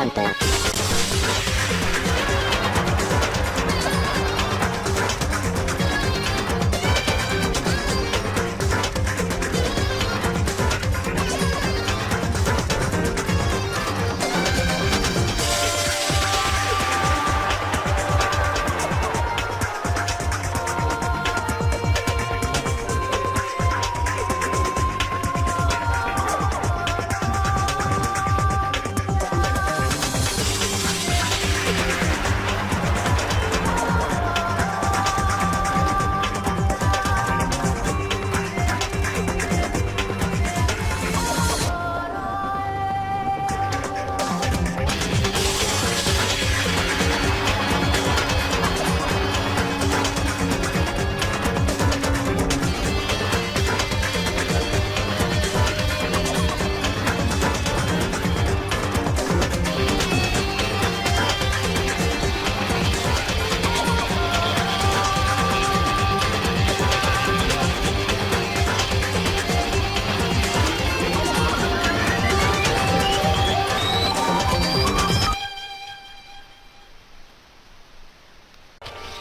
DanganRonpa.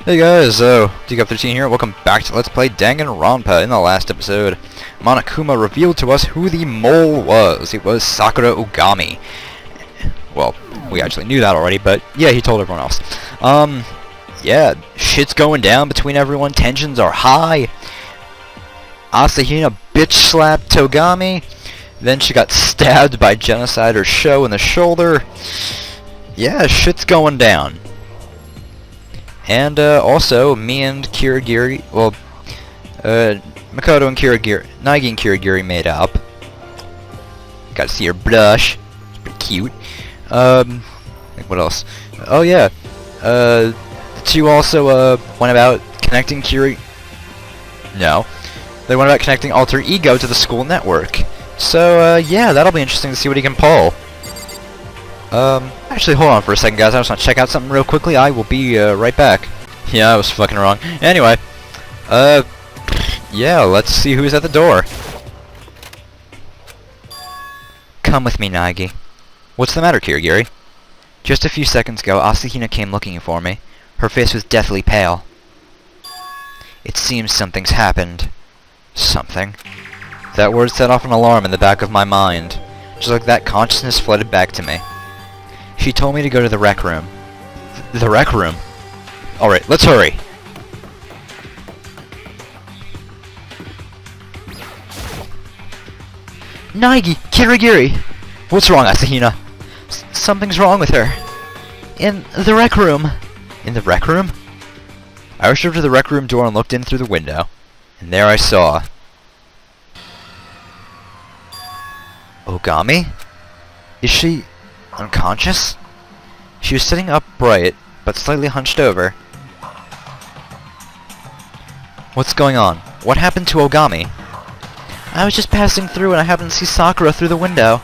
Hey guys, DK13 here. Welcome back to Let's Play DanganRonpa. In the last episode, Monokuma revealed to us who the mole was. It was Sakura Ogami. Well, we actually knew that already, but yeah, he told everyone else. Yeah, shit's going down between everyone. Tensions are high. Asahina bitch slapped Togami. Then she got stabbed by Genocider Sho in the shoulder. Yeah, shit's going down. And also, me and Kirigiri, well, Makoto and Kirigiri, Naigi and Kirigiri made up. Got to see her blush. It's pretty cute. Like what else? Oh yeah, the two also went about connecting No, they went about connecting Alter Ego to the school network. So yeah, that'll be interesting to see what he can pull. Actually, hold on for a second, guys. I just want to check out something real quickly. I will be, right back. Yeah, I was fucking wrong. Anyway, yeah, let's see who's at the door. Come with me, Naigi. What's the matter, Kirigiri? Just a few seconds ago, Asahina came looking for me. Her face was deathly pale. It seems something's happened. Something? That word set off an alarm in the back of my mind. Just like that, consciousness flooded back to me. She told me to go to the rec room. The rec room? Alright, let's hurry. Naigi! Kirigiri! What's wrong, Asahina? Something's wrong with her. In the rec room. In the rec room? I rushed over to the rec room door and looked in through the window. And there I saw... Ogami? Is she... unconscious? She was sitting upright, but slightly hunched over. What's going on? What happened to Ogami? I was just passing through and I happened to see Sakura through the window,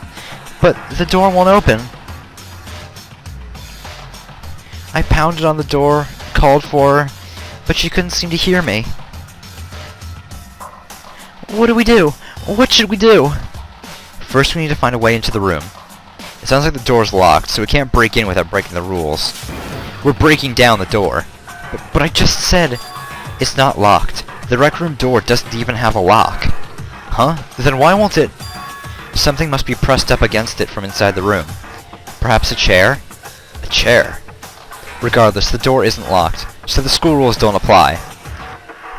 but the door won't open. I pounded on the door, called for her, but she couldn't seem to hear me. What do we do? What should we do? First we need to find a way into the room. It sounds like the door's locked, so we can't break in without breaking the rules. We're breaking down the door. But I just said it's not locked. The rec room door doesn't even have a lock. Huh? Then why won't it? Something must be pressed up against it from inside the room. Perhaps a chair? A chair. Regardless, the door isn't locked, so the school rules don't apply.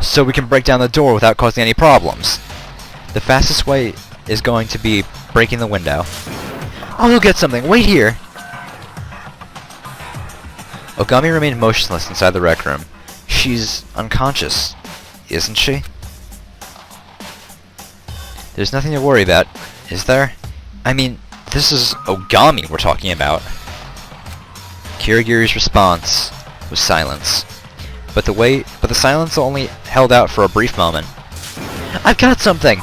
So we can break down the door without causing any problems. The fastest way is going to be breaking the window. I'll go get something. Wait here. Ogami remained motionless inside the rec room. She's unconscious, isn't she? There's nothing to worry about, is there? I mean, this is Ogami we're talking about. Kirigiri's response was silence. But the silence only held out for a brief moment. I've got something!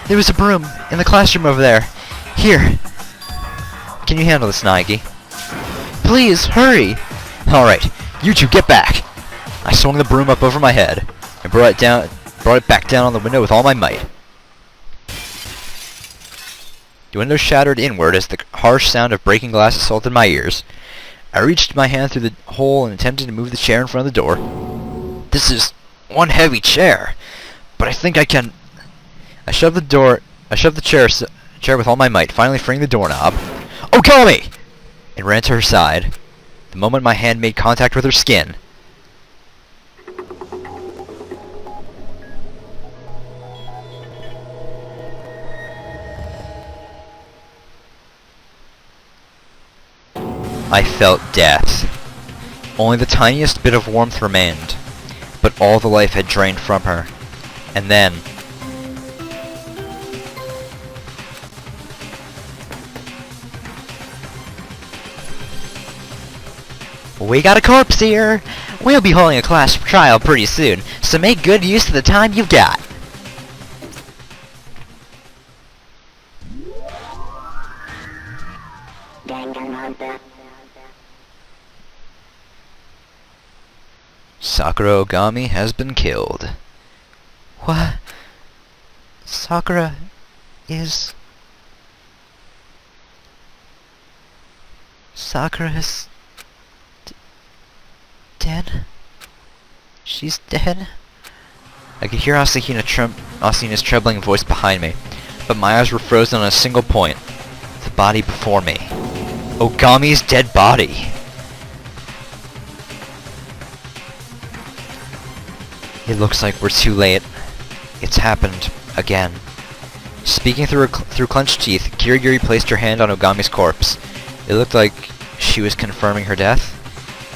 There was a broom in the classroom over there. Here. Can you handle this, Naigi? Please, hurry! Alright, you two get back! I swung the broom up over my head and brought it back down on the window with all my might. The window shattered inward as the harsh sound of breaking glass assaulted my ears. I reached my hand through the hole and attempted to move the chair in front of the door. This is one heavy chair, but I think I can... I shoved the chair with all my might, finally freeing the doorknob. Okami! And ran to her side. The moment my hand made contact with her skin, I felt death. Only the tiniest bit of warmth remained, but all the life had drained from her. And then... we got a corpse here! We'll be holding a class trial pretty soon, so make good use of the time you've got. DanganRonpa. Sakura Ogami has been killed. What? Sakura is... Sakura is... dead? She's dead? I could hear Asahina's trembling voice behind me, but my eyes were frozen on a single point. The body before me. Ogami's dead body! It looks like we're too late. It's happened again. Speaking through clenched teeth, Kirigiri placed her hand on Ogami's corpse. It looked like she was confirming her death,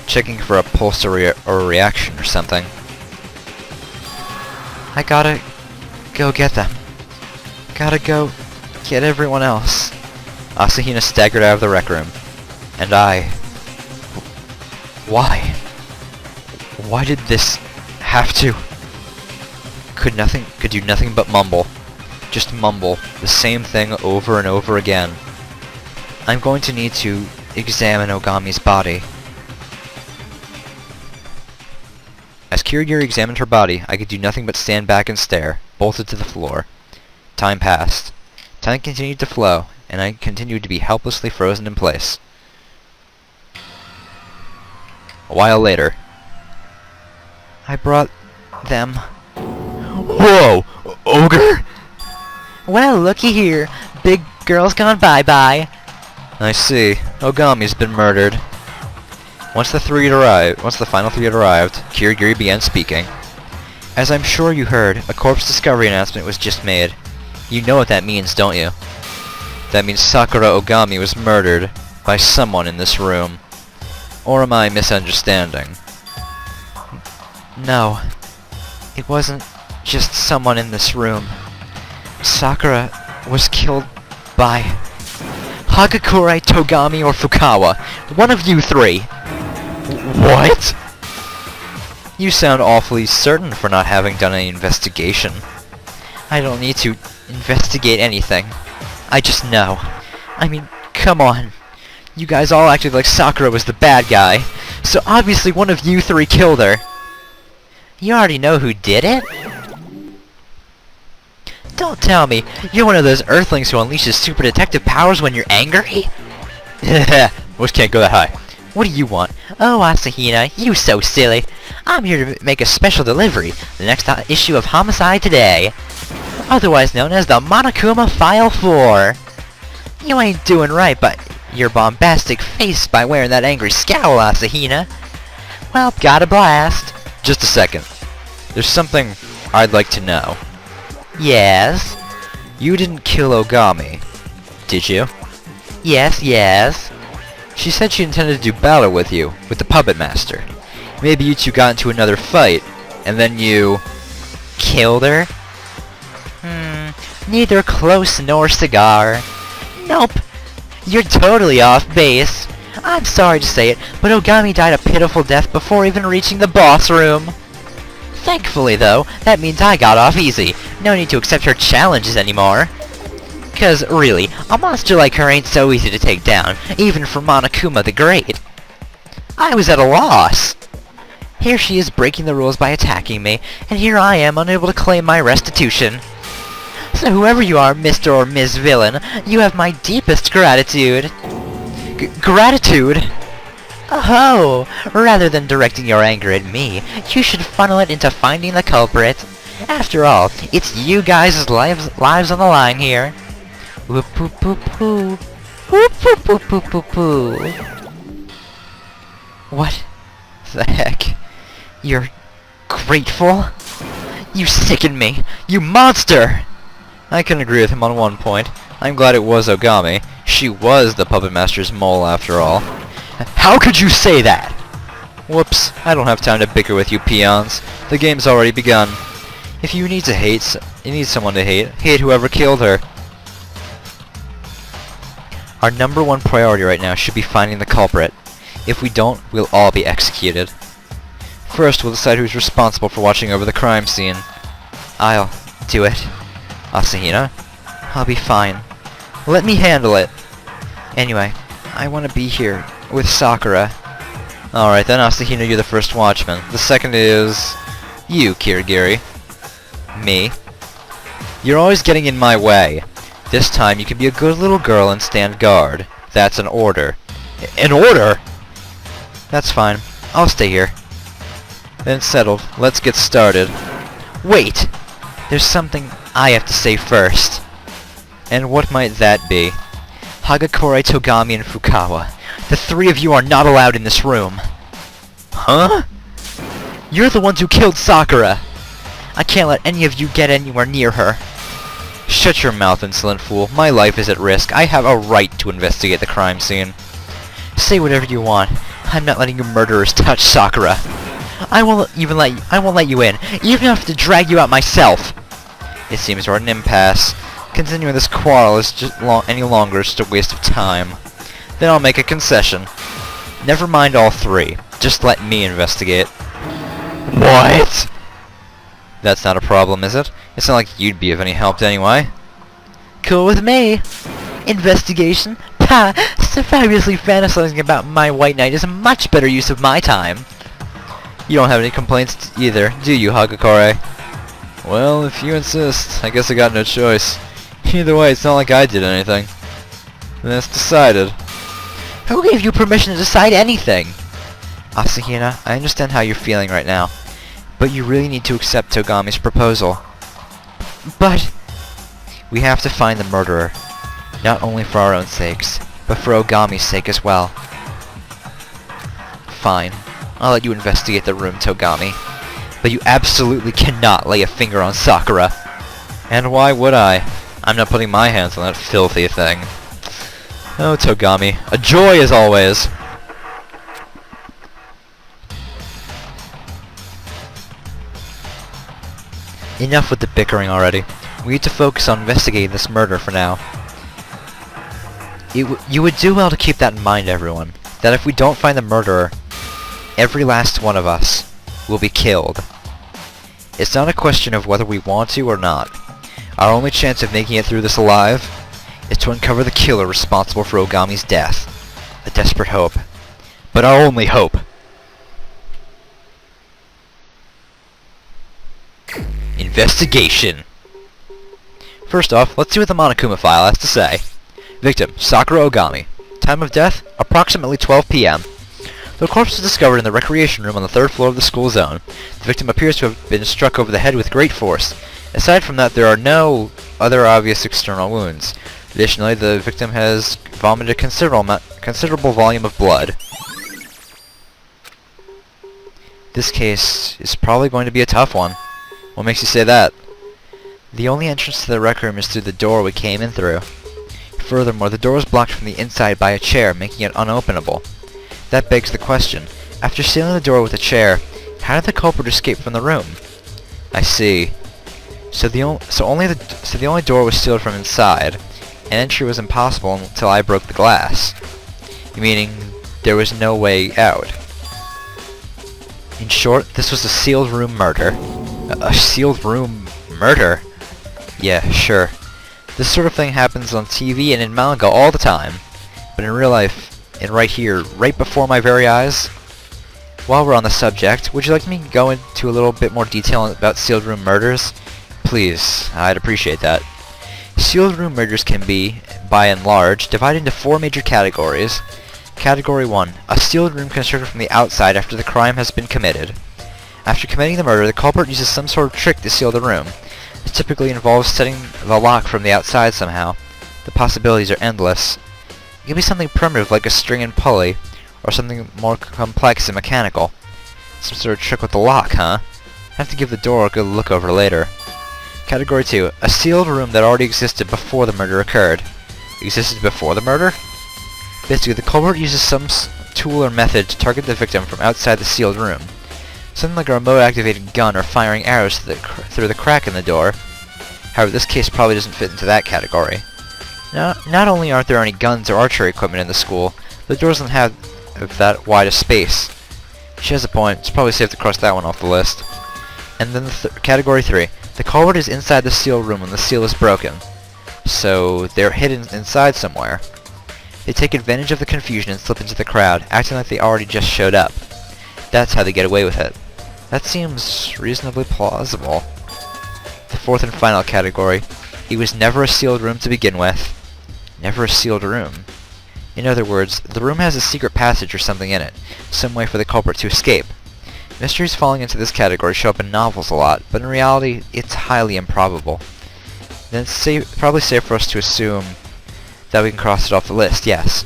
checking for a pulse or a reaction or something. I gotta go get them. Gotta go get everyone else. Asahina staggered out of the rec room. And I... why? Why did this have to? Could do nothing but mumble. Just mumble the same thing over and over again. I'm going to need to examine Ogami's body. As Kirigiri examined her body, I could do nothing but stand back and stare, bolted to the floor. Time passed. Time continued to flow, and I continued to be helplessly frozen in place. A while later, I brought them. Whoa! Ogre? Well, looky here. Big girl's gone bye-bye. I see. Ogami's been murdered. Once the final three had arrived, Kirigiri began speaking. As I'm sure you heard, a corpse discovery announcement was just made. You know what that means, don't you? That means Sakura Ogami was murdered by someone in this room. Or am I misunderstanding? No. It wasn't just someone in this room. Sakura was killed by Hagakure, Togami, or Fukawa. One of you three. What? You sound awfully certain for not having done any investigation. I don't need to investigate anything. I just know. I mean, come on. You guys all acted like Sakura was the bad guy, so obviously one of you three killed her. You already know who did it? Don't tell me you're one of those Earthlings who unleashes super detective powers when you're angry? Most can't go that high. What do you want? Oh, Asahina, you so silly. I'm here to make a special delivery, the next issue of Homicide Today, otherwise known as the Monokuma File 4. You ain't doing right by your bombastic face by wearing that angry scowl, Asahina. Well, got a blast. Just a second. There's something I'd like to know. Yes? You didn't kill Ogami, did you? Yes. She said she intended to do battle with you, with the puppet master. Maybe you two got into another fight, and then you... killed her? Neither close nor cigar. Nope. You're totally off base. I'm sorry to say it, but Ogami died a pitiful death before even reaching the boss room. Thankfully, though, that means I got off easy. No need to accept her challenges anymore. 'Cause, really, a monster like her ain't so easy to take down, even for Monokuma the Great. I was at a loss. Here she is breaking the rules by attacking me, and here I am unable to claim my restitution. So whoever you are, Mr. or Ms. Villain, you have my deepest gratitude. Gratitude? Oh, rather than directing your anger at me, you should funnel it into finding the culprit. After all, it's you guys' lives on the line here. Whoop whoop whoop whoop. Whoop whoop whoop whoop whoop whoop. What the heck? You're grateful? You sicken me! You monster! I can agree with him on one point. I'm glad it was Ogami. She was the Puppet Master's mole after all. How could you say that? Whoops, I don't have time to bicker with you peons. The game's already begun. If you need someone to hate whoever killed her. Our #1 priority right now should be finding the culprit. If we don't, we'll all be executed. First, we'll decide who's responsible for watching over the crime scene. I'll do it. Asahina? I'll be fine. Let me handle it. Anyway, I want to be here with Sakura. Alright then, Asahina, you're the first watchman. The second is you, Kirigiri. Me. You're always getting in my way. This time you can be a good little girl and stand guard. That's an order. An order? That's fine. I'll stay here. Then settled. Let's get started. Wait! There's something I have to say first. And what might that be? Hagakure, Togami, and Fukawa. The three of you are not allowed in this room. Huh? You're the ones who killed Sakura! I can't let any of you get anywhere near her. Shut your mouth, insolent fool. My life is at risk. I have a right to investigate the crime scene. Say whatever you want. I'm not letting you murderers touch Sakura. I won't let you in, even if I have to drag you out myself. It seems we're at an impasse. Continuing this quarrel any longer is just a waste of time. Then I'll make a concession. Never mind all three. Just let me investigate. What? That's not a problem, is it? It's not like you'd be of any help anyway. Cool with me. Investigation? Ha! So fabulously fantasizing about my white knight is a much better use of my time. You don't have any complaints either, do you, Hagakure? Well, if you insist, I guess I got no choice. Either way, it's not like I did anything. That's decided. Who gave you permission to decide anything? Asahina, I understand how you're feeling right now, but you really need to accept Togami's proposal. But we have to find the murderer, not only for our own sakes, but for Ogami's sake as well. Fine. I'll let you investigate the room, Togami. But you absolutely cannot lay a finger on Sakura. And why would I? I'm not putting my hands on that filthy thing. Oh, Togami. A joy as always! Enough with the bickering already. We need to focus on investigating this murder for now. You would do well to keep that in mind, everyone. That if we don't find the murderer, every last one of us will be killed. It's not a question of whether we want to or not. Our only chance of making it through this alive is to uncover the killer responsible for Ogami's death. A desperate hope. But our only hope. Investigation. First off, let's see what the Monokuma file has to say. Victim, Sakura Ogami. Time of death, approximately 12 p.m. The corpse was discovered in the recreation room on the 3rd floor of the school zone. The victim appears to have been struck over the head with great force. Aside from that, there are no other obvious external wounds. Additionally, the victim has vomited a considerable volume of blood. This case is probably going to be a tough one. What makes you say that? The only entrance to the rec room is through the door we came in through. Furthermore, the door was blocked from the inside by a chair, making it unopenable. That begs the question, after sealing the door with a chair, how did the culprit escape from the room? I see. So the only door was sealed from inside, and entry was impossible until I broke the glass. Meaning, there was no way out. In short, this was a sealed room murder. A sealed room murder? Yeah, sure. This sort of thing happens on TV and in manga all the time. But in real life, and right here, right before my very eyes. While we're on the subject, would you like me to go into a little bit more detail about sealed room murders? Please, I'd appreciate that. Sealed room murders can be, by and large, divided into 4 major categories. Category 1. A sealed room constructed from the outside after the crime has been committed. After committing the murder, the culprit uses some sort of trick to seal the room. This typically involves setting the lock from the outside somehow. The possibilities are endless. It can be something primitive like a string and pulley, or something more complex and mechanical. Some sort of trick with the lock, huh? I have to give the door a good look over later. Category 2. A sealed room that already existed before the murder occurred. Existed before the murder? Basically, the culprit uses some tool or method to target the victim from outside the sealed room. Something like a remote-activated gun or firing arrows through the crack in the door. However, this case probably doesn't fit into that category. Not only aren't there any guns or archery equipment in the school, but the door doesn't have that wide a space. She has a point. It's probably safe to cross that one off the list. And then Category 3. The culprit is inside the sealed room when the seal is broken. So, they're hidden inside somewhere. They take advantage of the confusion and slip into the crowd, acting like they already just showed up. That's how they get away with it. That seems reasonably plausible. The 4th and final category. It was never a sealed room to begin with. Never a sealed room. In other words, the room has a secret passage or something in it, some way for the culprit to escape. Mysteries falling into this category show up in novels a lot, but in reality, it's highly improbable. Then it's probably safe for us to assume that we can cross it off the list, yes.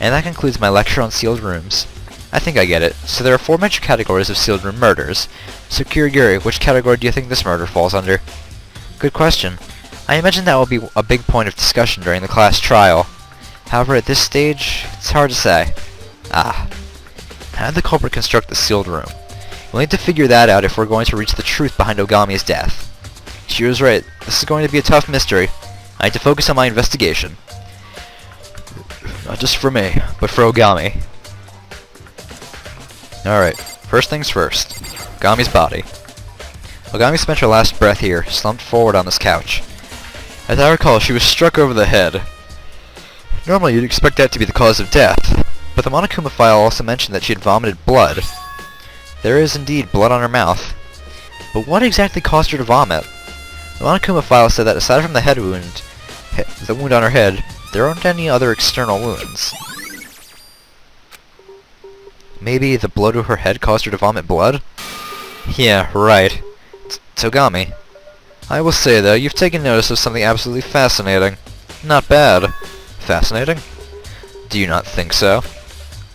And that concludes my lecture on sealed rooms. I think I get it. So there are 4 major categories of sealed room murders. So Kirigiri, which category do you think this murder falls under? Good question. I imagine that will be a big point of discussion during the class trial. However, at this stage, it's hard to say. How did the culprit construct the sealed room? We'll need to figure that out if we're going to reach the truth behind Ogami's death. She was right. This is going to be a tough mystery. I need to focus on my investigation. Not just for me, but for Ogami. Alright, first things first. Ogami's body. Ogami spent her last breath here, slumped forward on this couch. As I recall, she was struck over the head. Normally you'd expect that to be the cause of death, but the Monokuma file also mentioned that she had vomited blood. There is indeed blood on her mouth. But what exactly caused her to vomit? The Monokuma file said that aside from the head wound, the wound on her head, there aren't any other external wounds. Maybe the blow to her head caused her to vomit blood? Yeah, right. Ogami. I will say though, you've taken notice of something absolutely fascinating. Not bad. Fascinating? Do you not think so?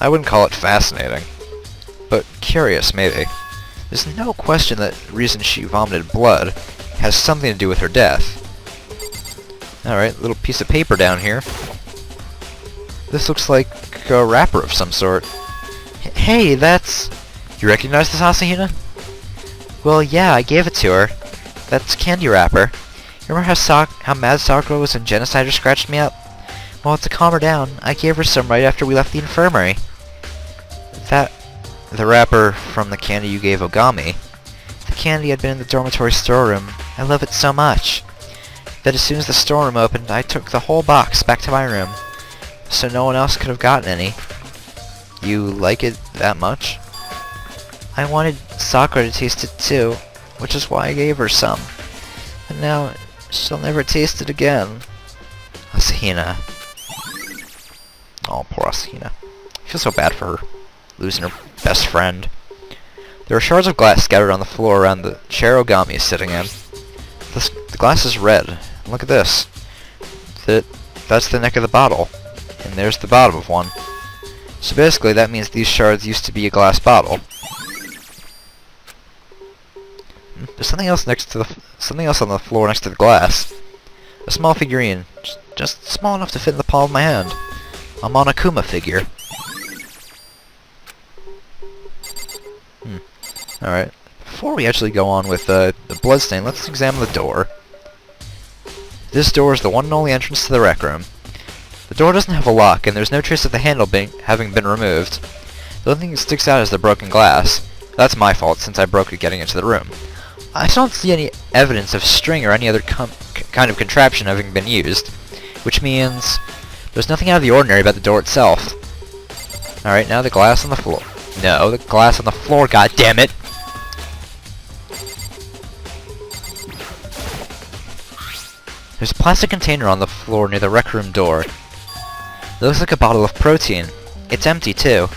I wouldn't call it fascinating. But curious, maybe. There's no question that the reason she vomited blood has something to do with her death. Alright, little piece of paper down here. This looks like a wrapper of some sort. Hey, that's... You recognize this, Asahina? Well, yeah, I gave it to her. That's candy wrapper. Remember how mad Sakura was when Genocider scratched me up? Well, to calm her down, I gave her some right after we left the infirmary. The wrapper from the candy you gave Ogami. The candy had been in the dormitory storeroom. I love it so much that as soon as the storeroom opened, I took the whole box back to my room, so no one else could have gotten any. You like it that much? I wanted Sakura to taste it too, which is why I gave her some. And now, she'll never taste it again. Asahina. Oh, poor Asahina. I feel so bad for her, losing her best friend. There are shards of glass scattered on the floor around the chair Ogami is sitting in. The glass is red. Look at this. That's the neck of the bottle. And there's the bottom of one. So basically, that means these shards used to be a glass bottle. There's something else on the floor next to the glass. A small figurine, just small enough to fit in the palm of my hand. A Monokuma figure. Alright. Before we actually go on with the bloodstain, let's examine the door. This door is the one and only entrance to the rec room. The door doesn't have a lock, and there's no trace of the handle having been removed. The only thing that sticks out is the broken glass. That's my fault, since I broke it getting into the room. I don't see any evidence of string or any other kind of contraption having been used, which means there's nothing out of the ordinary about the door itself. Alright, now the glass on the floor. No, the glass on the floor, goddammit! There's a plastic container on the floor near the rec room door. It looks like a bottle of protein. It's empty, too.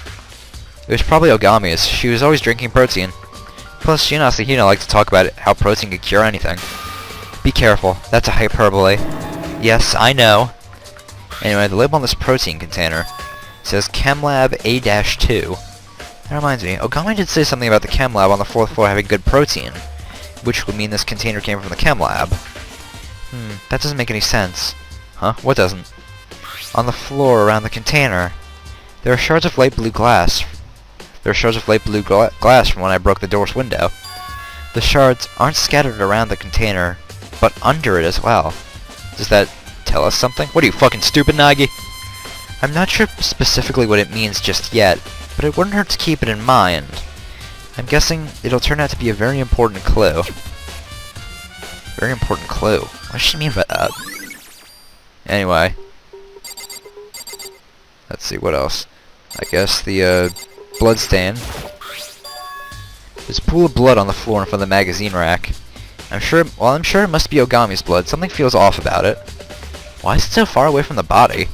It was probably Ogami's. She was always drinking protein. Plus, she and Asahina like to talk about how protein could cure anything. Be careful. That's a hyperbole. Yes, I know. Anyway, the label on this protein container says ChemLab A-2. That reminds me, Ogami did say something about the chem lab on the 4th floor having good protein, which would mean this container came from the chem lab. That doesn't make any sense. Huh? What doesn't? On the floor around the container, there are shards of light blue glass. Glass from when I broke the door's window. The shards aren't scattered around the container, but under it as well. Does that tell us something? What are you, fucking stupid, Nagi? I'm not sure specifically what it means just yet, but it wouldn't hurt to keep it in mind. I'm guessing it'll turn out to be a very important clue. Very important clue? What does she mean by that? Anyway. Let's see, what else? I guess the, blood stain. There's a pool of blood on the floor in front of the magazine rack. I'm sure it must be Ogami's blood. Something feels off about it. Why is it so far away from the body?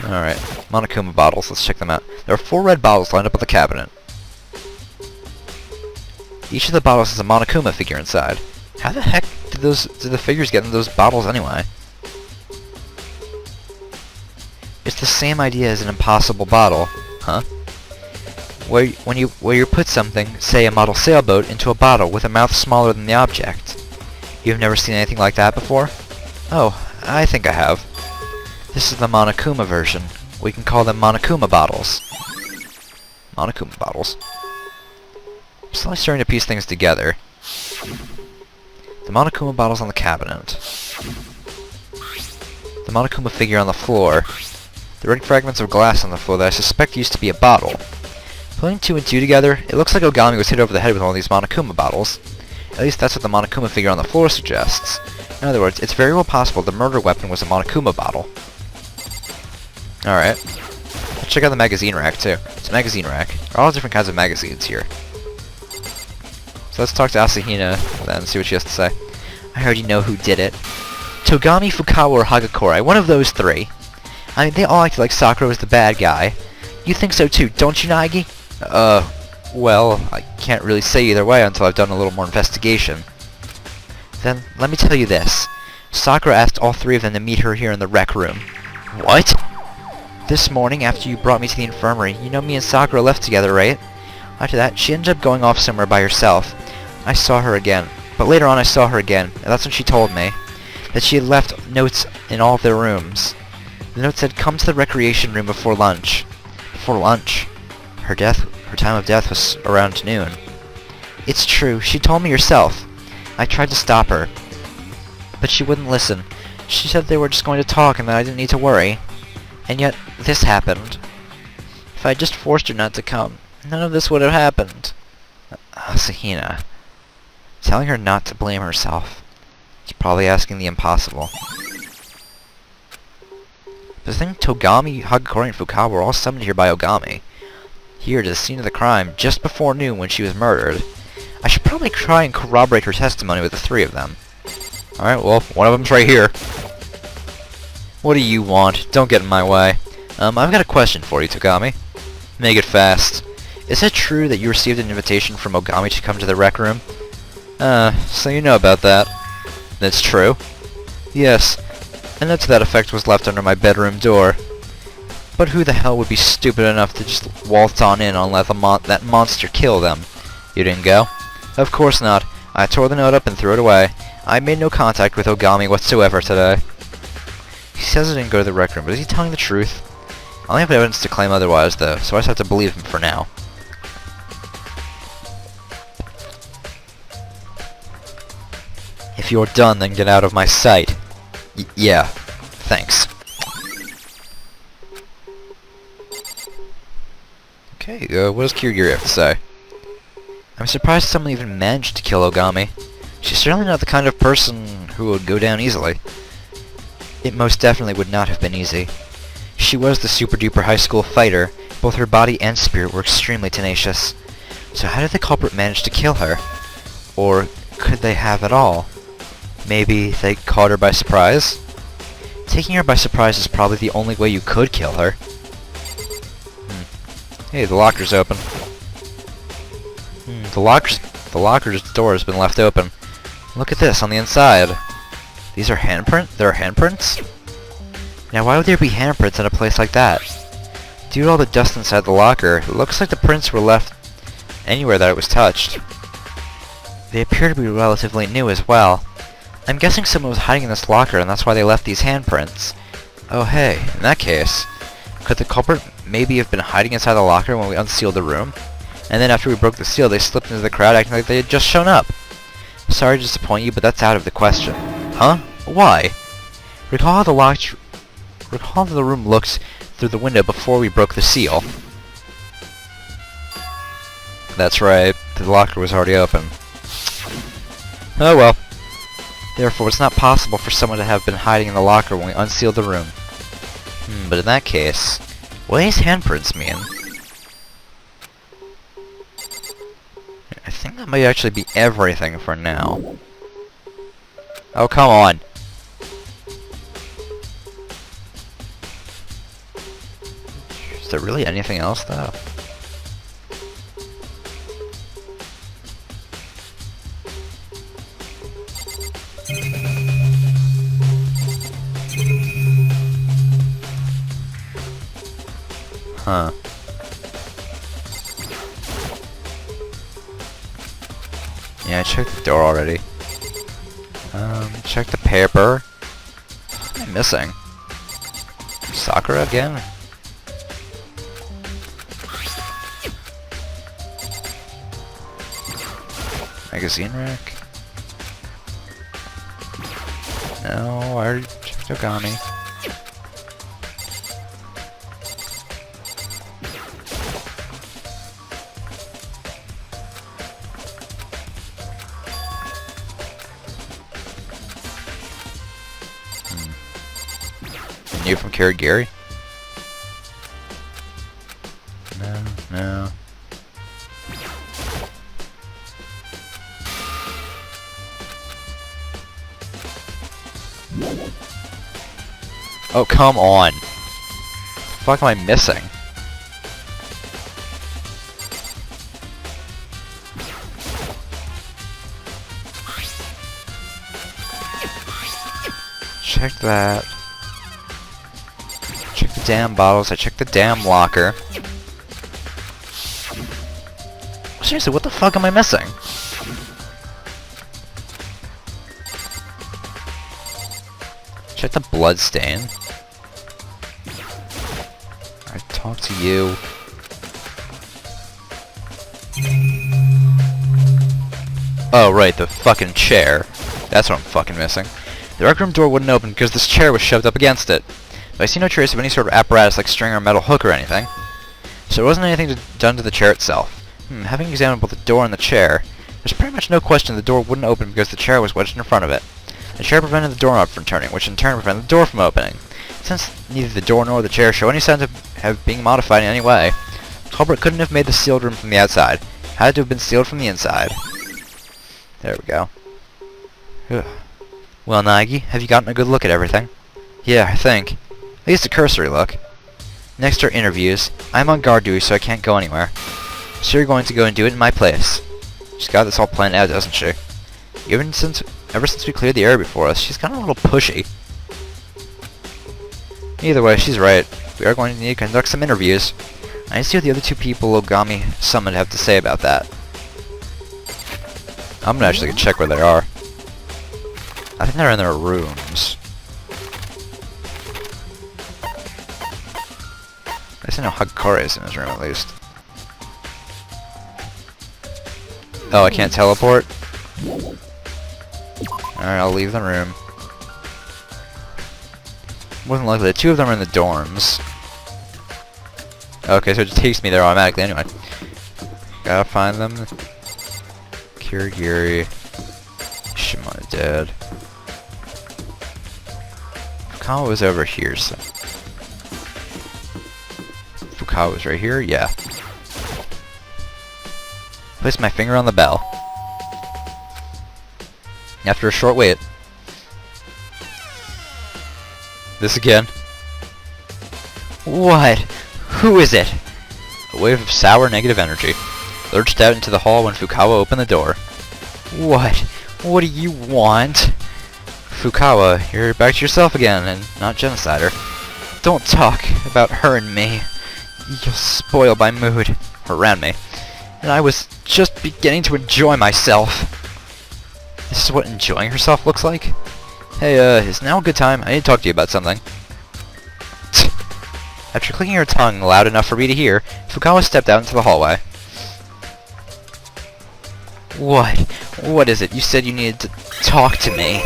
Alright, Monokuma bottles, let's check them out. There are 4 red bottles lined up on the cabinet. Each of the bottles has a Monokuma figure inside. How the heck did the figures get in those bottles anyway? It's the same idea as an impossible bottle, huh? Where you put something, say a model sailboat, into a bottle with a mouth smaller than the object. You've never seen anything like that before? Oh, I think I have. This is the Monokuma version. We can call them Monokuma bottles. Monokuma bottles. I'm slowly starting to piece things together. The Monokuma bottles on the cabinet. The Monokuma figure on the floor. The red fragments of glass on the floor that I suspect used to be a bottle. Putting 2 and 2 together, it looks like Ogami was hit over the head with one of these Monokuma bottles. At least that's what the Monokuma figure on the floor suggests. In other words, it's very well possible the murder weapon was a Monokuma bottle. Alright. Let's check out the magazine rack, too. It's a magazine rack. There are all different kinds of magazines here. So let's talk to Asahina then and see what she has to say. I already know who did it. Togami, Fukawa, or Hagakure. One of those 3. I mean, they all acted like Sakura was the bad guy. You think so too, don't you, Nagi? Well, I can't really say either way until I've done a little more investigation. Then, let me tell you this. Sakura asked all 3 of them to meet her here in the rec room. What? This morning, after you brought me to the infirmary, you know me and Sakura left together, right? After that, she ended up going off somewhere by herself. I saw her again. But later on I saw her again, and that's when she told me that she had left notes in all of their rooms. The note said, come to the recreation room before lunch. Before lunch? Her time of death was around noon. It's true, she told me herself. I tried to stop her, but she wouldn't listen. She said they were just going to talk and that I didn't need to worry. And yet, this happened. If I had just forced her not to come, none of this would have happened. Asahina. Telling her not to blame herself. She's probably asking the impossible. The thing Togami, Hagakure, and Fukawa were all summoned here by Ogami. Here to the scene of the crime just before noon when she was murdered. I should probably try and corroborate her testimony with the 3 of them. Alright, well, one of them's right here. What do you want? Don't get in my way. I've got a question for you, Togami. Make it fast. Is it true that you received an invitation from Ogami to come to the rec room? So you know about that. That's true. Yes. A note to that effect was left under my bedroom door. But who the hell would be stupid enough to just waltz on in and let that monster kill them? You didn't go? Of course not. I tore the note up and threw it away. I made no contact with Ogami whatsoever today. He says I didn't go to the rec room, but is he telling the truth? I only have evidence to claim otherwise, though, so I just have to believe him for now. If you're done, then get out of my sight. Yeah. Thanks. Okay, what does Kirigiri have to say? I'm surprised someone even managed to kill Ogami. She's certainly not the kind of person who would go down easily. It most definitely would not have been easy. She was the super-duper high school fighter. Both her body and spirit were extremely tenacious. So how did the culprit manage to kill her? Or could they have it all? Maybe they caught her by surprise? Taking her by surprise is probably the only way you could kill her. Hey, the locker's open. The locker's door has been left open. Look at this on the inside. These are handprints? There are handprints? Now why would there be handprints in a place like that? Due to all the dust inside the locker, it looks like the prints were left anywhere that it was touched. They appear to be relatively new as well. I'm guessing someone was hiding in this locker and that's why they left these handprints. Oh hey, in that case, could the culprit maybe have been hiding inside the locker when we unsealed the room? And then after we broke the seal, they slipped into the crowd acting like they had just shown up. Sorry to disappoint you, but that's out of the question. Huh? Why? Recall how the room looked through the window before we broke the seal. That's right, the locker was already open. Oh well. Therefore, it's not possible for someone to have been hiding in the locker when we unsealed the room. But in that case, what do these handprints mean? I think that might actually be everything for now. Oh, come on! Is there really anything else, though? Huh. Yeah, I checked the door already. Check the paper. What am I missing? Sakura again? Magazine rack? No, I already checked Ogami. You from Kirigiri? No. Oh, come on. What the fuck am I missing? Check that. Check the damn bottles. I checked the damn locker. Seriously, what the fuck am I missing? Check the blood stain. I talk to you. Oh, right, the fucking chair. That's what I'm fucking missing. The rec room door wouldn't open because this chair was shoved up against it. But I see no trace of any sort of apparatus like string or metal hook or anything. So there wasn't anything done to the chair itself. Having examined both the door and the chair, there's pretty much no question the door wouldn't open because the chair was wedged in front of it. The chair prevented the doorknob from turning, which in turn prevented the door from opening. Since neither the door nor the chair show any signs of being modified in any way, the culprit couldn't have made the sealed room from the outside. Had to have been sealed from the inside. There we go. Well, Nagi, have you gotten a good look at everything? Yeah, I think. At least a cursory look. Next are interviews. I'm on guard duty, so I can't go anywhere. So you're going to go and do it in my place. She's got this all planned out, doesn't she? Ever since we cleared the air before us, she's gotten a little pushy. Either way, she's right. We are going to need to conduct some interviews. I need to see what the other two people Ogami summoned have to say about that. I'm gonna actually check where they are. I think they're in their rooms. I guess I know Hagakure is in his room at least. Oh, I can't teleport? Alright, I'll leave the room. More than likely, the two of them are in the dorms. Okay, so it just takes me there automatically anyway. Gotta find them. Kirigiri. Shimon dead. Fukawa was over here, so... Fukawa was right here? Yeah. Place my finger on the bell. After a short wait. This again. What? Who is it? A wave of sour negative energy lurched out into the hall when Fukawa opened the door. What? What do you want? Fukawa, you're back to yourself again, and not Genocider. Don't talk about her and me. You'll spoil my mood around me. And I was just beginning to enjoy myself. This is what enjoying herself looks like? Hey, is now a good time? I need to talk to you about something. After clicking her tongue loud enough for me to hear, Fukawa stepped out into the hallway. What? What is it? You said you needed to talk to me.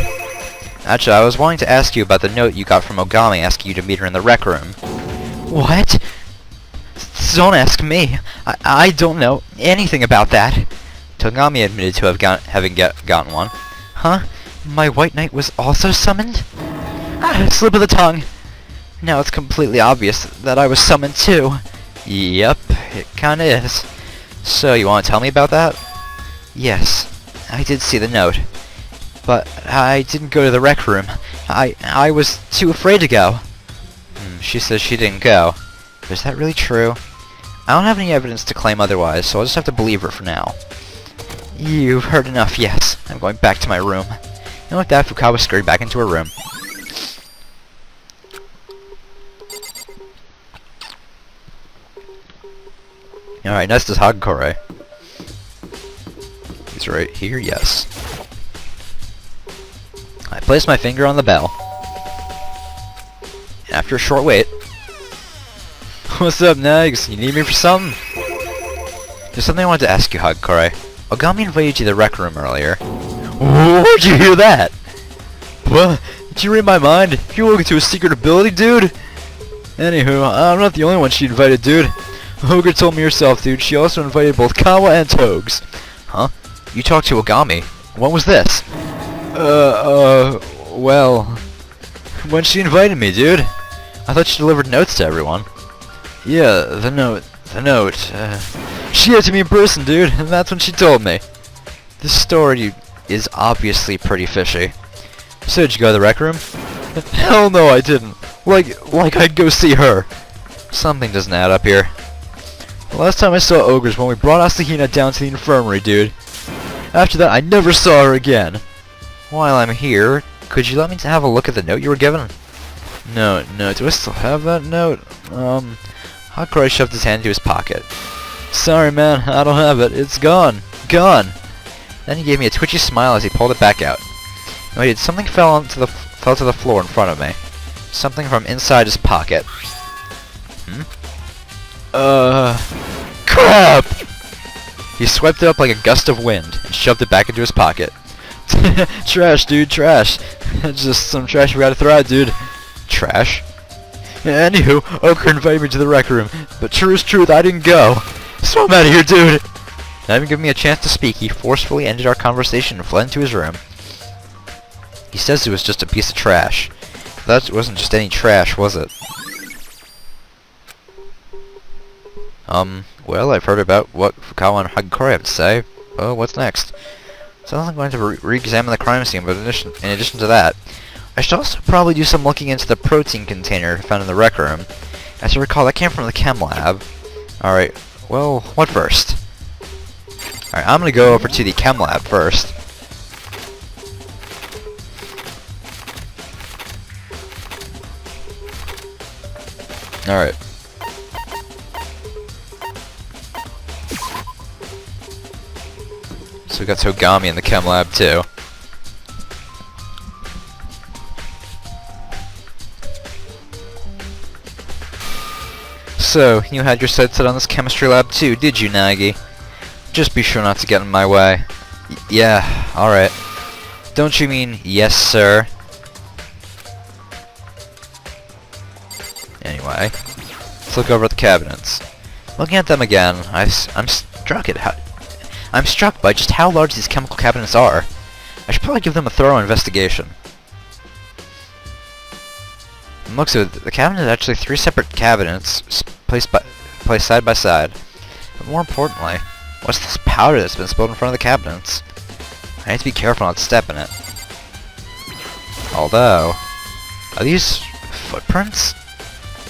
Actually, I was wanting to ask you about the note you got from Ogami asking you to meet her in the rec room. What? Don't ask me. I don't know anything about that. Togami admitted to having gotten one. Huh? My White Knight was also summoned? Slip of the tongue. Now it's completely obvious that I was summoned too. Yep, it kinda is. So, you wanna tell me about that? Yes, I did see the note. But I didn't go to the rec room. I was too afraid to go. She says she didn't go. But is that really true? I don't have any evidence to claim otherwise, so I'll just have to believe her for now. You've heard enough, yes. I'm going back to my room. And with that, Fukawa scurried back into her room. Alright, next is Hagakure. He's right here, yes. I placed my finger on the bell. And after a short wait... What's up, Nags? You need me for something? There's something I wanted to ask you, Hagakure. Ogami invited you to the rec room earlier. Where'd you hear that? What? Did you read my mind? You're looking to a secret ability, dude? Anywho, I'm not the only one she invited, dude. Ogre told me herself, dude. She also invited both Kawa and Togs. Huh? You talked to Ogami. When was this? Well... When she invited me, dude. I thought she delivered notes to everyone. Yeah, the note. She gave it to me in person, dude, and that's when she told me. This story is obviously pretty fishy. So did you go to the rec room? Hell no, I didn't. Like I'd go see her. Something doesn't add up here. The last time I saw Ogres when we brought Asahina down to the infirmary, dude. After that, I never saw her again. While I'm here, could you let me have a look at the note you were given? No, do I still have that note? Hakurai shoved his hand into his pocket. Sorry, man, I don't have it. It's gone. Gone. Then he gave me a twitchy smile as he pulled it back out. And waited, something fell to the floor in front of me. Something from inside his pocket. Crap! He swept it up like a gust of wind and shoved it back into his pocket. Trash, dude, trash. Just some trash we gotta throw out, dude. Trash? Anywho, Ochre invited me to the rec room, but true is truth, I didn't go. So I'm out of here, dude! Not even giving me a chance to speak, he forcefully ended our conversation and fled into his room. He says it was just a piece of trash. But that wasn't just any trash, was it? Well, I've heard about what Fukawa and Hagakure have to say. Well, what's next? Sounds like I'm going to re-examine the crime scene, but in addition to that, I should also probably do some looking into the protein container found in the rec room. As I recall, that came from the chem lab. Alright, well, what first? Alright, I'm gonna go over to the chem lab first. Alright. So we got Togami in the chem lab too. So, you had your sights set on this chemistry lab too, did you, Nagi? Just be sure not to get in my way. Yeah, alright. Don't you mean, yes, sir? Anyway, let's look over at the cabinets. Looking at them again, I'm struck by just how large these chemical cabinets are. I should probably give them a thorough investigation. And look, so the cabinet is actually 3 separate cabinets placed side by side. But more importantly, what's this powder that's been spilled in front of the cabinets? I need to be careful not to step in it. Although, are these footprints?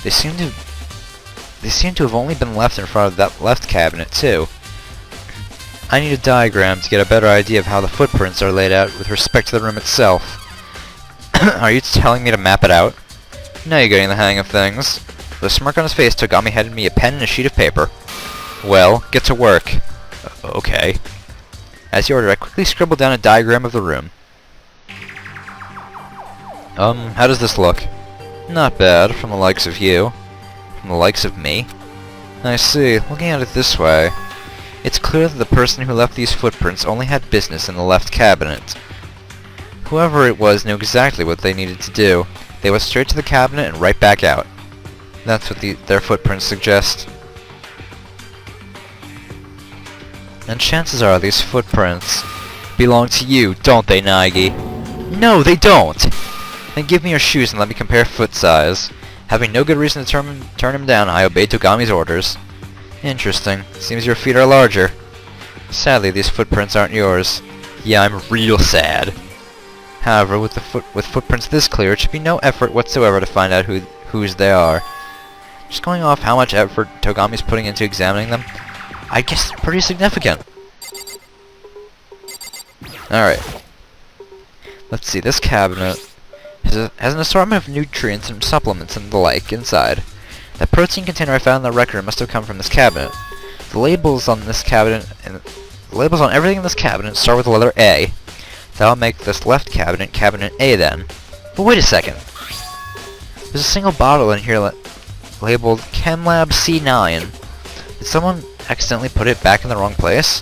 They seem to have only been left in front of that left cabinet too. I need a diagram to get a better idea of how the footprints are laid out with respect to the room itself. Are you telling me to map it out? Now you're getting the hang of things. With a smirk on his face, Togami handed me a pen and a sheet of paper. Well, get to work. Okay. As he ordered, I quickly scribbled down a diagram of the room. How does this look? Not bad, from the likes of you. From the likes of me. I see. Looking at it this way, it's clear that the person who left these footprints only had business in the left cabinet. Whoever it was knew exactly what they needed to do. They went straight to the cabinet and right back out. That's what their footprints suggest. And chances are these footprints belong to you, don't they, Nagi? No, they don't! Then give me your shoes and let me compare foot size. Having no good reason to turn him down, I obeyed Togami's orders. Interesting. Seems your feet are larger. Sadly, these footprints aren't yours. Yeah, I'm real sad. However, with footprints this clear, it should be no effort whatsoever to find out whose they are. Just going off how much effort Togami's putting into examining them, I guess they're pretty significant. Alright. Let's see, this cabinet has an assortment of nutrients and supplements and the like inside. That protein container I found in the rec room must have come from this cabinet. The labels on this cabinet and the labels on everything in this cabinet start with the letter A. That'll make this left cabinet Cabinet A then. But wait a second. There's a single bottle in here labeled ChemLab C9. Did someone accidentally put it back in the wrong place?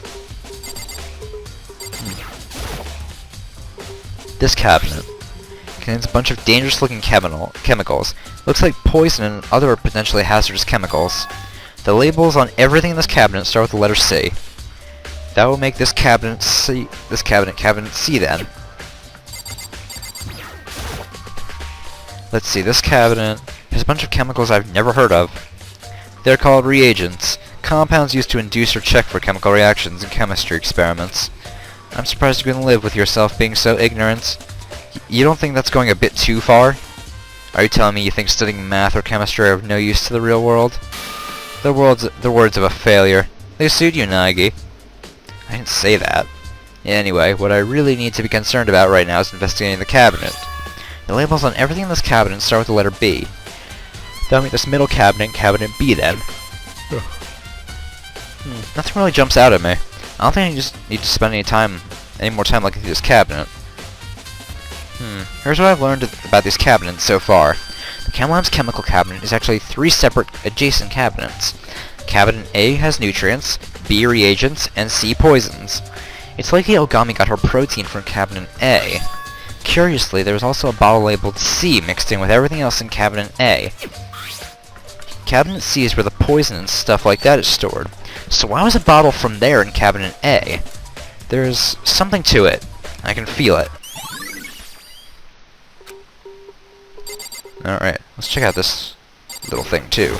This cabinet contains a bunch of dangerous-looking chemicals. Looks like poison and other potentially hazardous chemicals. The labels on everything in this cabinet start with the letter C. That will make this cabinet C. Cabinet C then. Let's see. This cabinet has a bunch of chemicals I've never heard of. They're called reagents, compounds used to induce or check for chemical reactions in chemistry experiments. I'm surprised you can live with yourself being so ignorant. You don't think that's going a bit too far? Are you telling me you think studying math or chemistry are of no use to the real world? The words of a failure. They suit you, Nagi. I didn't say that. Anyway, what I really need to be concerned about right now is investigating the cabinet. The labels on everything in this cabinet start with the letter B. That'll make this middle cabinet Cabinet B then. Nothing really jumps out at me. I don't think I just need to spend any more time looking through this cabinet. Here's what I've learned about these cabinets so far. The ChemLab's chemical cabinet is actually 3 separate adjacent cabinets. Cabinet A has nutrients, B reagents, and C poisons. It's likely Ogami got her protein from Cabinet A. Curiously, there was also a bottle labeled C mixed in with everything else in Cabinet A. Cabinet C is where the poison and stuff like that is stored. So why was a bottle from there in Cabinet A? There's something to it. I can feel it. Alright, let's check out this little thing too.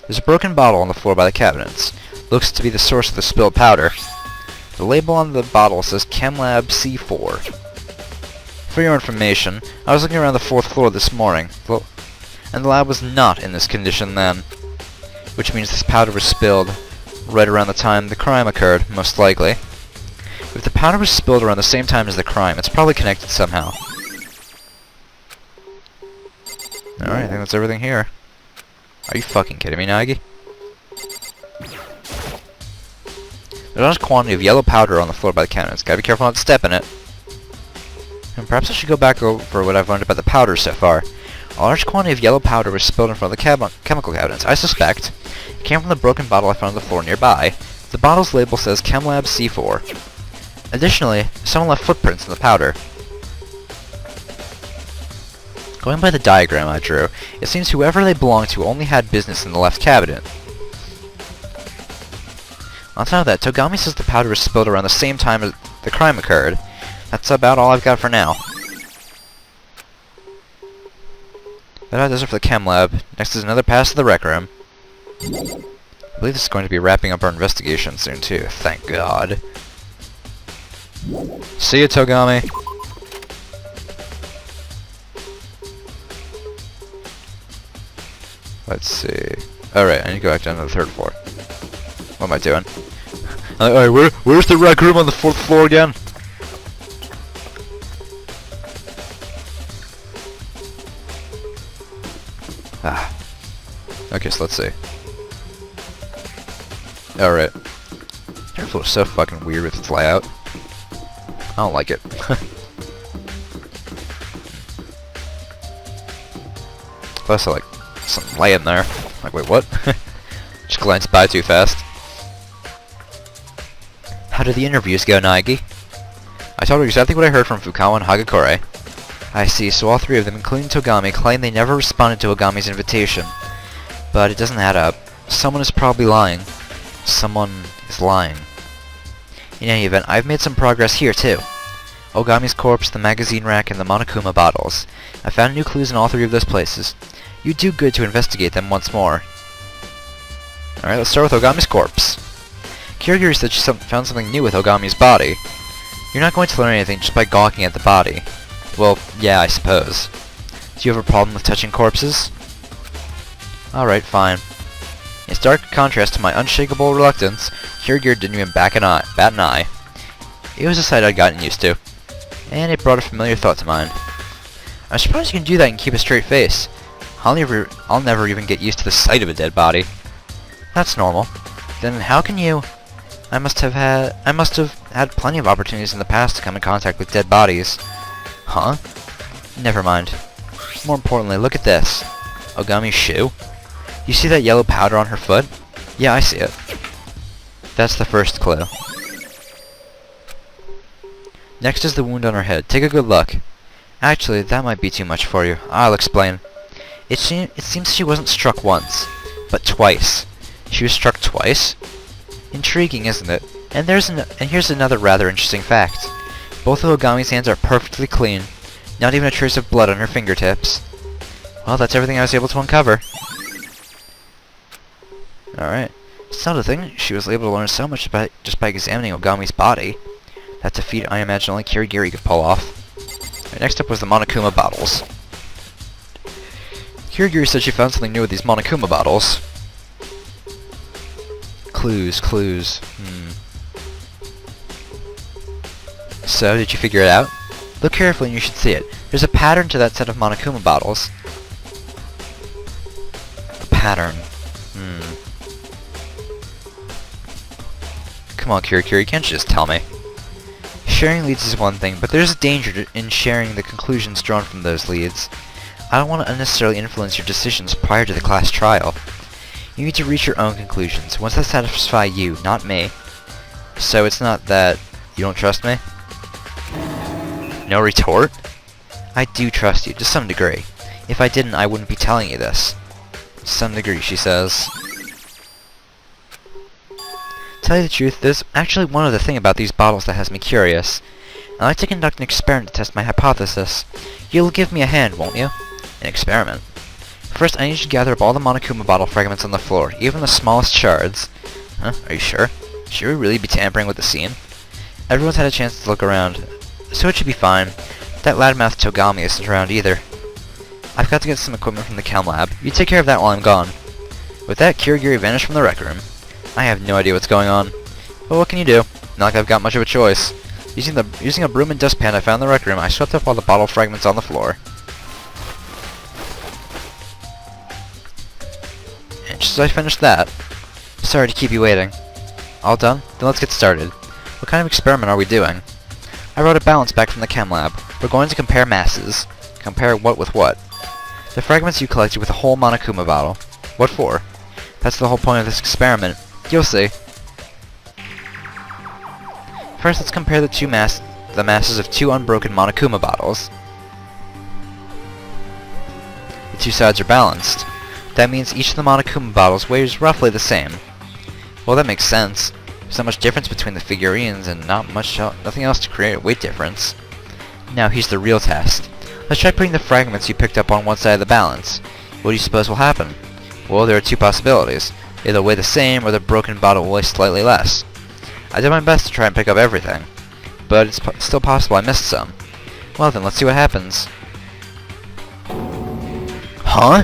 There's a broken bottle on the floor by the cabinets. Looks to be the source of the spilled powder. The label on the bottle says ChemLab C4. For your information, I was looking around the 4th floor this morning, and the lab was not in this condition then. Which means this powder was spilled right around the time the crime occurred, most likely. If the powder was spilled around the same time as the crime, it's probably connected somehow. Alright, I think that's everything here. Are you fucking kidding me, Nagi? There's a large quantity of yellow powder on the floor by the cabinets. Gotta be careful not to step in it. And perhaps I should go back over what I've learned about the powder so far. A large quantity of yellow powder was spilled in front of the chemical cabinets. I suspect it came from the broken bottle I found on the floor nearby. The bottle's label says ChemLab C4. Additionally, someone left footprints in the powder. Going by the diagram I drew, it seems whoever they belonged to only had business in the left cabinet. On top of that, Togami says the powder was spilled around the same time as the crime occurred. That's about all I've got for now. That does it for the chem lab. Next is another pass to the rec room. I believe this is going to be wrapping up our investigation soon too, thank God. See you, Togami. Let's see. Alright, I need to go back down to the 3rd floor. What am I doing? Alright, where's the rec room on the 4th floor again? Ah. Okay, so let's see. Alright. 3rd floor is so fucking weird with its layout. I don't like it. Plus, I like something laying there. Like, wait, what? Just glanced by too fast. How did the interviews go, Naegi? I told her exactly what I heard from Fukawa and Hagakure. I see, so all 3 of them, including Togami, claim they never responded to Ogami's invitation. But it doesn't add up. Someone is probably lying. Someone is lying. In any event, I've made some progress here, too. Ogami's corpse, the magazine rack, and the Monokuma bottles. I found new clues in all 3 of those places. You'd do good to investigate them once more. Alright, let's start with Ogami's corpse. Kirigiri said she found something new with Ogami's body. You're not going to learn anything just by gawking at the body. Well, yeah, I suppose. Do you have a problem with touching corpses? Alright, fine. In stark contrast to my unshakable reluctance, Kirigiri didn't even bat an eye. It was a sight I'd gotten used to, and it brought a familiar thought to mind. I'm surprised you can do that and keep a straight face. I'll never even get used to the sight of a dead body. That's normal. Then how can you... I must have had plenty of opportunities in the past to come in contact with dead bodies. Huh? Never mind. More importantly, look at this. Ogami's shoe? You see that yellow powder on her foot? Yeah, I see it. That's the first clue. Next is the wound on her head. Take a good look. Actually, that might be too much for you. I'll explain. It seems she wasn't struck once, but twice. She was struck twice? Intriguing, isn't it? And here's another rather interesting fact. Both of Ogami's hands are perfectly clean. Not even a trace of blood on her fingertips. Well, that's everything I was able to uncover. Alright. It's not a thing. She was able to learn so much just by examining Ogami's body. That's a feat I imagine only Kirigiri could pull off. Right, next up was the Monokuma bottles. Kirigiri said she found something new with these Monokuma bottles. Clues. So, did you figure it out? Look carefully and you should see it. There's a pattern to that set of Monokuma bottles. A pattern. Come on, Kirigiri, can't you just tell me? Sharing leads is one thing, but there's a danger in sharing the conclusions drawn from those leads. I don't want to unnecessarily influence your decisions prior to the class trial. You need to reach your own conclusions, ones that satisfy you, not me. So it's not that you don't trust me? No retort? I do trust you, to some degree. If I didn't, I wouldn't be telling you this. To some degree, she says. Tell you the truth, there's actually one other thing about these bottles that has me curious. I'd like to conduct an experiment to test my hypothesis. You'll give me a hand, won't you? An experiment. First, I need you to gather up all the Monokuma bottle fragments on the floor, even the smallest shards. Huh? Are you sure? Should we really be tampering with the scene? Everyone's had a chance to look around, so it should be fine. That loudmouth Togami isn't around either. I've got to get some equipment from the chem lab. You take care of that while I'm gone. With that, Kirigiri vanished from the rec room. I have no idea what's going on. But what can you do? Not like I've got much of a choice. Using a broom and dustpan I found in the rec room, I swept up all the bottle fragments on the floor. And just as I finished that... Sorry to keep you waiting. All done? Then let's get started. What kind of experiment are we doing? I wrote a balance back from the chem lab. We're going to compare masses. Compare what with what? The fragments you collected with a whole Monokuma bottle. What for? That's the whole point of this experiment. You'll see. First, let's compare the masses of 2 unbroken Monokuma bottles. The 2 sides are balanced. That means each of the Monokuma bottles weighs roughly the same. Well, that makes sense. There's not much difference between the figurines and nothing else to create a weight difference. Now here's the real test. Let's try putting the fragments you picked up on one side of the balance. What do you suppose will happen? Well, there are 2 possibilities. Either they'll weigh the same, or the broken bottle will weigh slightly less. I did my best to try and pick up everything, but it's still possible I missed some. Well then, let's see what happens. Huh?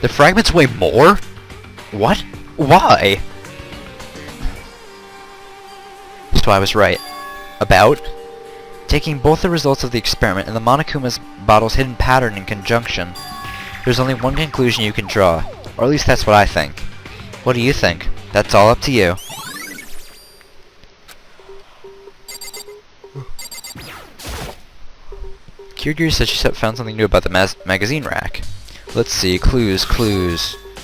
The fragments weigh more? What? Why? So I was right. About? Taking both the results of the experiment and the Monokuma's bottle's hidden pattern in conjunction, there's only one conclusion you can draw. Or at least that's what I think. What do you think? That's all up to you. Kirigiri said she found something new about the magazine rack. Let's see. Clues.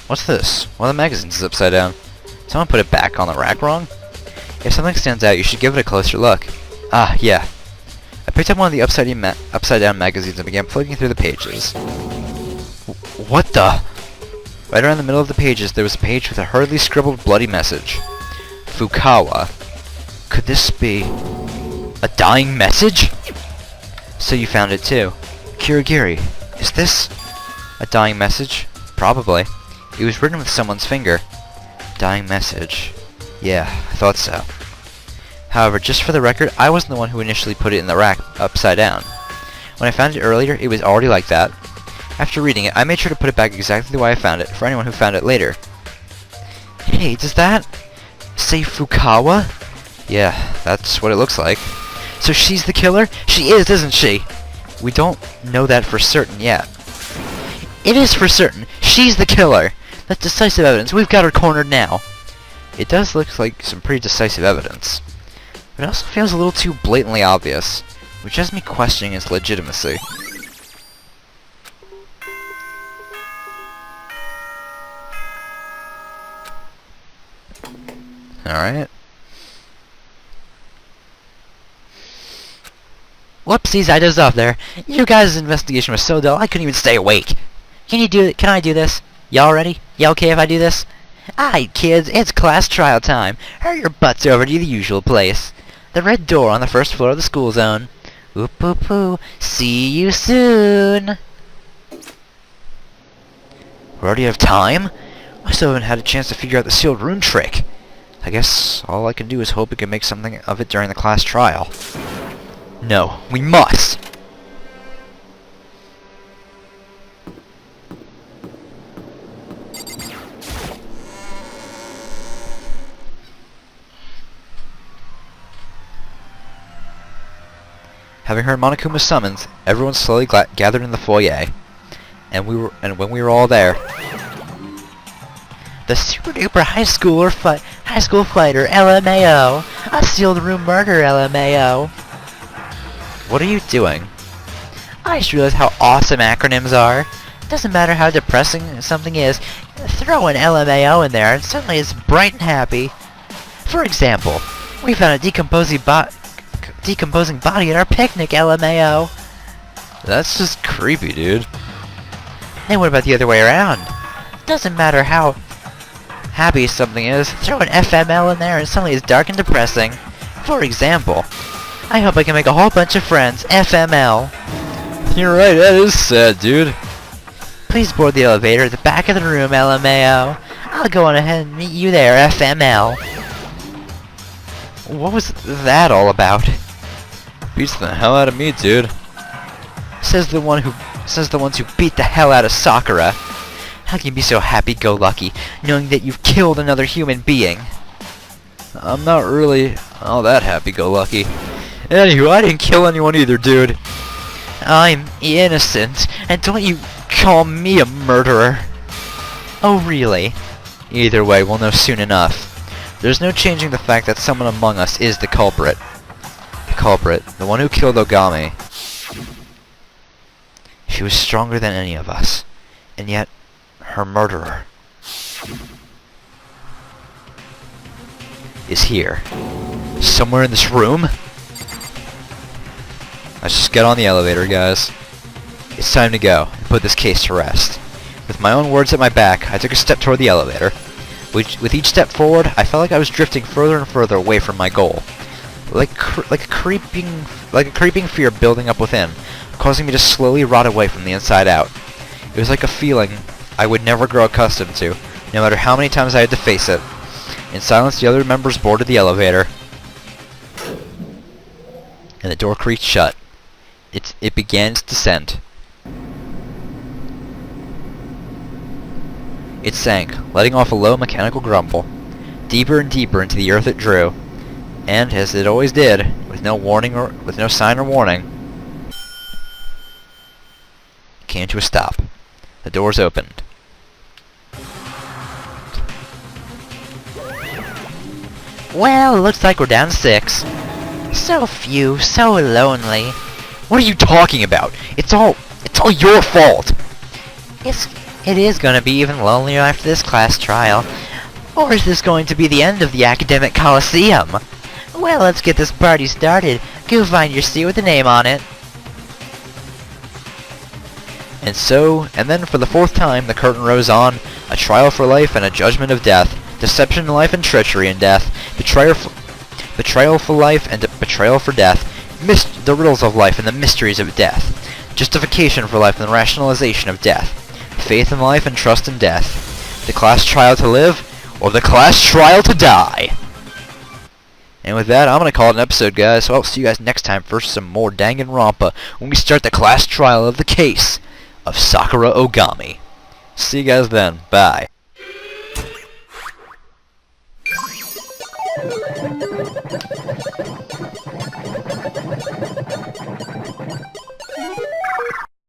What's this? One of the magazines is upside down. Someone put it back on the rack wrong? If something stands out, you should give it a closer look. Ah, yeah. I picked up one of the upside down magazines and began flicking through the pages. What the? Right around the middle of the pages, there was a page with a hurriedly scribbled bloody message. Fukawa. Could this be a dying message? So you found it too. Kirigiri, is this a dying message? Probably. It was written with someone's finger. Dying message. Yeah, I thought so. However, just for the record, I wasn't the one who initially put it in the rack upside down. When I found it earlier, it was already like that. After reading it, I made sure to put it back exactly the way I found it, for anyone who found it later. Hey, does that say Fukawa? Yeah, that's what it looks like. So she's the killer? She is, isn't she? We don't know that for certain yet. It is for certain. She's the killer. That's decisive evidence. We've got her cornered now. It does look like some pretty decisive evidence. But it also feels a little too blatantly obvious, which has me questioning its legitimacy. Alright. Whoopsies, I dozed off there. You guys' investigation was so dull, I couldn't even stay awake. Can I do this? Y'all ready? Y'all okay if I do this? Aight, kids, it's class trial time. Hurry your butts over to the usual place. The red door on the first floor of the school zone. Oop oop oop. See you soon. We already have time? I still haven't had a chance to figure out the sealed rune trick. I guess all I can do is hope we can make something of it during the class trial. No, we must! Having heard Monokuma's summons, everyone slowly gathered in the foyer. And when we were all there, the super duper high school fighter LMAO, a sealed room murder LMAO. What are you doing? I just realized how awesome acronyms are. Doesn't matter how depressing something is, throw an LMAO in there and suddenly it's bright and happy. For example, we found a decomposing body at our picnic, LMAO. That's just creepy, dude. And what about the other way around? Doesn't matter how happy something is, throw an FML in there and suddenly it's dark and depressing. For example, I hope I can make a whole bunch of friends, FML. You're right, that is sad, dude. Please board the elevator at the back of the room, LMAO. I'll go on ahead and meet you there, FML. What was that all about? Beats the hell out of me, dude. Says the ones who beat the hell out of Sakura. How can you be so happy-go-lucky, knowing that you've killed another human being? I'm not really all that happy-go-lucky. Anywho, I didn't kill anyone either, dude. I'm innocent, and don't you call me a murderer. Oh, really? Either way, we'll know soon enough. There's no changing the fact that someone among us is the culprit. The culprit, the one who killed Ogami. She was stronger than any of us, and yet, her murderer is here. Somewhere in this room? Let's just get on the elevator, guys. It's time to go and put this case to rest. With my own words at my back, I took a step toward the elevator. With each step forward, I felt like I was drifting further and further away from my goal. Like a creeping fear building up within, causing me to slowly rot away from the inside out. It was like a feeling I would never grow accustomed to, no matter how many times I had to face it. In silence, the other members boarded the elevator, and the door creaked shut. It began its descent. It sank, letting off a low mechanical grumble. Deeper and deeper into the earth it drew, and, as it always did, with no sign or warning, it came to a stop. The doors opened. Well, looks like we're down 6. So few, so lonely. What are you talking about? It's all your fault. It is gonna be even lonelier after this class trial. Or is this going to be the end of the academic coliseum? Well, let's get this party started. Go find your seat with a name on it. And then for the 4th time, the curtain rose on. A trial for life and a judgment of death. Deception in life and treachery in death. Betrayal for life and betrayal for death. The riddles of life and the mysteries of death. Justification for life and the rationalization of death. Faith in life and trust in death. The class trial to live, or the class trial to die. And with that, I'm going to call it an episode, guys. So I'll see you guys next time for some more DanganRonpa when we start the class trial of the case of Sakura Ogami. See you guys then. Bye.